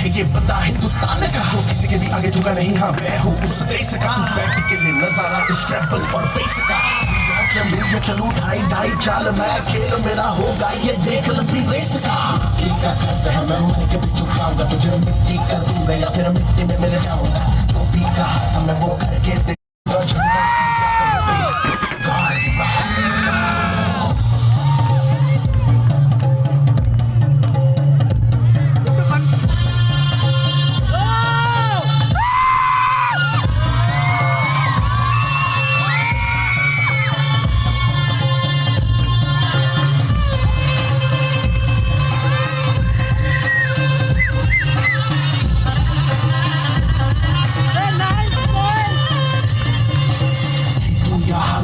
है ये बंदा हिंदुस्तान का, वो किसी के भी आगे झुका नहीं, हाँ मैं हूँ उस देश का। बैठ के लिए नजारा इस ट्रैवल और बेस का, चलू ढाई ढाई चाल मैं, खेल मेरा होगा ये देख लंबी रेस का। मिट्टी का कर्ज है मैं मर के भी चुकाऊंगा, तुझे मिट्टी कर दूंगा या फिर मिट्टी में मिल जाऊंगा। तो भी कहा था मैं वो करके देखूंगा।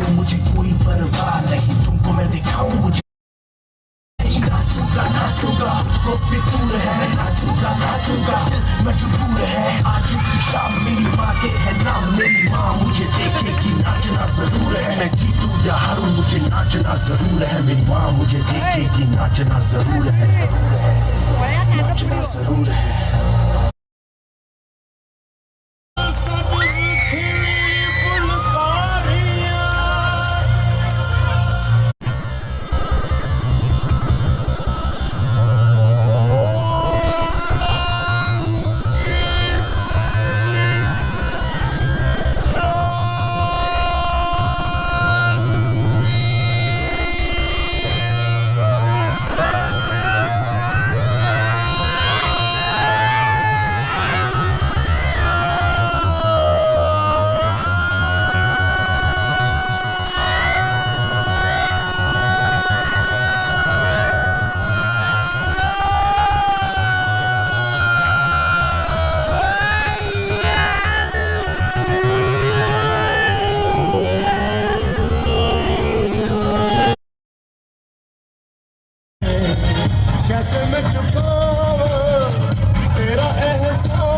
मुझे कोई परवाह नहीं, तुमको मैं दिखाऊं मुझे नाचूंगा नाचूंगा, मुझको फितूर है मैं नाचूंगा नाचूंगा, मजबूर है आज की शाम मेरी माँ के है नाम। मेरी माँ मुझे देखेगी नाचना जरूर है, मैं जीतूं या हारूं मुझे नाचना जरूर है। मेरी माँ मुझे देखेगी नाचना जरूर है, नाचना जरूर है। कैसे मैं चुकाऊं तेरा एहसान।